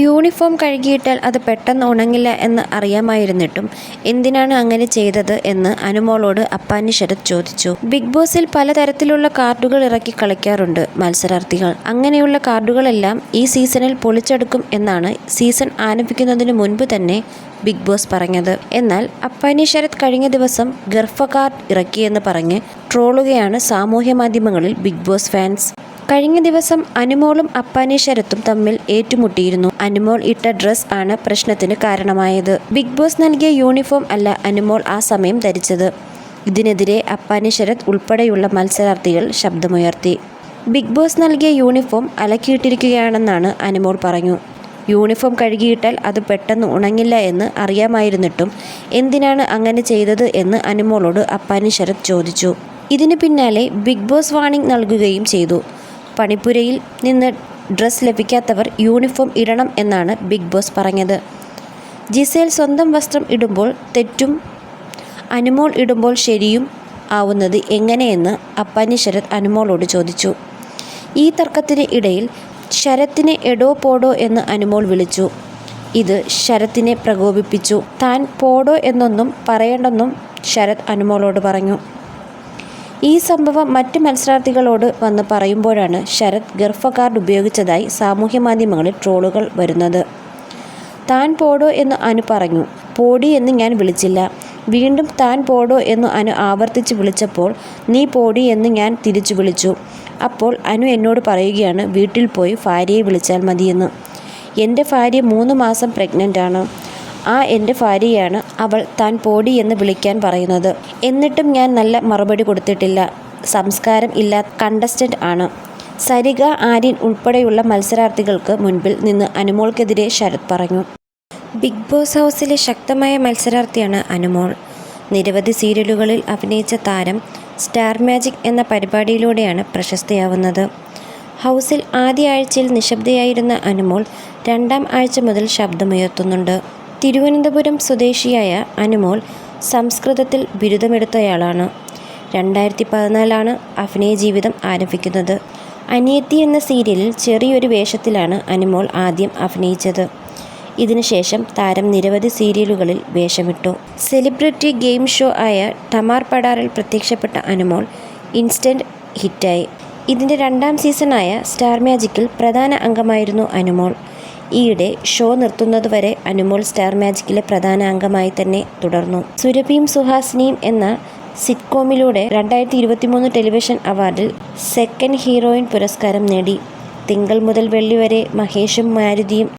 Uniform കഴുകിയിട്ടാൽ അത് പെട്ടെന്ന് ഉണങ്ങില്ല എന്ന് അറിയാമായിരുന്നിട്ടും എന്തിനാണ് അങ്ങനെ ചെയ്തത് എന്ന് അനുമോളോട് അപ്പാനി ശരത് ചോദിച്ചു. ബിഗ് ബോസിൽ പലതരത്തിലുള്ള കാർഡുകൾ ഇറക്കി കളിക്കാറുണ്ട് മത്സരാർത്ഥികൾ. അങ്ങനെയുള്ള കാർഡുകളെല്ലാം ഈ സീസണിൽ പൊളിച്ചെടുക്കും എന്നാണ് സീസൺ ആരംഭിക്കുന്നതിന് മുൻപ് തന്നെ ബിഗ് ബോസ് പറഞ്ഞത്. എന്നാൽ അപ്പാനി ശരത് കഴിഞ്ഞ ദിവസം ഗർഭ കാർഡ് ഇറക്കിയെന്ന് പറഞ്ഞ് ട്രോളുകയാണ് സാമൂഹ്യ മാധ്യമങ്ങളിൽ ബിഗ് ബോസ് ഫാൻസ്. കഴിഞ്ഞ ദിവസം അനുമോളും അപ്പാനി ശരത്തും തമ്മിൽ ഏറ്റുമുട്ടിയിരുന്നു. അനുമോൾ ഇട്ട ഡ്രസ് ആണ് പ്രശ്നത്തിന് കാരണമായത്. ബിഗ് ബോസ് നൽകിയ യൂണിഫോം അല്ല അനുമോൾ ആ സമയം ധരിച്ചത്. ഇതിനെതിരെ അപ്പാനി ശരത് ഉൾപ്പെടെയുള്ള മത്സരാർത്ഥികൾ ശബ്ദമുയർത്തി. ബിഗ് ബോസ് നൽകിയ യൂണിഫോം അലക്കിയിട്ടിരിക്കുകയാണെന്നാണ് അനുമോൾ പറഞ്ഞു. യൂണിഫോം കഴുകിയിട്ടാൽ അത് പെട്ടെന്ന് ഉണങ്ങില്ല എന്ന് അറിയാമായിരുന്നിട്ടും എന്തിനാണ് അങ്ങനെ ചെയ്തത് എന്ന് അനുമോളോട് അപ്പാനി ശരത് ചോദിച്ചു. ഇതിന് പിന്നാലെ ബിഗ് ബോസ് വാർണിംഗ് നൽകുകയും ചെയ്തു. പണിപ്പുരയിൽ നിന്ന് ഡ്രസ് ലഭിക്കാത്തവർ യൂണിഫോം ഇടണം എന്നാണ് ബിഗ് ബോസ് പറഞ്ഞത്. ജിസേൽ സ്വന്തം വസ്ത്രം ഇടുമ്പോൾ തെറ്റും അനുമോൾ ഇടുമ്പോൾ ശരിയും ആവുന്നത് എങ്ങനെയെന്ന് അപ്പാനി ശരത് അനുമോളോട് ചോദിച്ചു. ഈ തർക്കത്തിന് ഇടയിൽ ശരത്തിനെ എടോ പോടോ എന്ന് അനുമോൾ വിളിച്ചു. ഇത് ശരത്തിനെ പ്രകോപിപ്പിച്ചു. താൻ പോടോ എന്നൊന്നും പറയേണ്ടെന്നും ശരത് അനുമോളോട് പറഞ്ഞു. ഈ സംഭവം മറ്റ് മത്സരാർത്ഥികളോട് വന്ന് പറയുമ്പോഴാണ് ശരത് ഗർഭ കാർഡ് ഉപയോഗിച്ചതായി സാമൂഹ്യ മാധ്യമങ്ങളിൽ ട്രോളുകൾ വരുന്നത്. താൻ പോടോ എന്ന് അനു പറഞ്ഞു. പോടി എന്ന് ഞാൻ വിളിച്ചില്ല. വീണ്ടും താൻ പോടോ എന്ന് അനു ആവർത്തിച്ച് വിളിച്ചപ്പോൾ നീ പോടി എന്ന് ഞാൻ തിരിച്ചു വിളിച്ചു. അപ്പോൾ അനു എന്നോട് പറയുകയാണ് വീട്ടിൽ പോയി ഭാര്യയെ വിളിച്ചാൽ മതിയെന്ന്. എൻ്റെ ഭാര്യ 3 മാസം പ്രഗ്നൻ്റ് ആണ്. എൻ്റെ ഭാര്യയാണ് അവൾ താൻ പോടി എന്ന് വിളിക്കാൻ പറയുന്നത്. എന്നിട്ടും ഞാൻ നല്ല മറുപടി കൊടുത്തിട്ടില്ല. സംസ്കാരം ഇല്ലാത്ത കണ്ടസ്റ്റൻ്റ് ആണ്. സരിക, ആര്യൻ ഉൾപ്പെടെയുള്ള മത്സരാർത്ഥികൾക്ക് മുൻപിൽ നിന്ന് അനുമോൾക്കെതിരെ ശരത് പറഞ്ഞു. ബിഗ് ബോസ് ഹൗസിലെ ശക്തമായ മത്സരാർത്ഥിയാണ് അനുമോൾ. നിരവധി സീരിയലുകളിൽ അഭിനയിച്ച താരം സ്റ്റാർ മാജിക് എന്ന പരിപാടിയിലൂടെയാണ് പ്രശസ്തയാവുന്നത്. ഹൗസിൽ ആദ്യ ആഴ്ചയിൽ നിശബ്ദയായിരുന്ന അനുമോൾ 2ാം ആഴ്ച മുതൽ ശബ്ദമുയർത്തുന്നുണ്ട്. തിരുവനന്തപുരം സ്വദേശിയായ അനുമോൾ സംസ്കൃതത്തിൽ ബിരുദമെടുത്തയാളാണ്. 2014 അഭിനയ ജീവിതം ആരംഭിക്കുന്നത്. അനിയത്തി എന്ന സീരിയലിൽ ചെറിയൊരു വേഷത്തിലാണ് അനുമോൾ ആദ്യം അഭിനയിച്ചത്. ഇതിനുശേഷം താരം നിരവധി സീരിയലുകളിൽ വേഷമിട്ടു. സെലിബ്രിറ്റി ഗെയിം ഷോ ആയ ടമാർ പടാറിൽ പ്രത്യക്ഷപ്പെട്ട അനുമോൾ ഇൻസ്റ്റൻറ്റ് ഹിറ്റായി. ഇതിൻ്റെ 2ാം സീസണായ സ്റ്റാർ മാജിക്കിൽ പ്രധാന അംഗമായിരുന്നു അനുമോൾ. ഈയിടെ ഷോ നിർത്തുന്നതുവരെ അനുമോൾ സ്റ്റാർ മാജിക്കിലെ പ്രധാന അംഗമായി തന്നെ തുടർന്നു. സുരഭിയും സുഹാസിനിയും എന്ന സിറ്റ്കോമിലൂടെ 2023 ടെലിവിഷൻ അവാർഡിൽ സെക്കൻഡ് ഹീറോയിൻ പുരസ്കാരം നേടി. തിങ്കൾ മുതൽ വെള്ളി വരെ മഹേഷും മാരുതിയും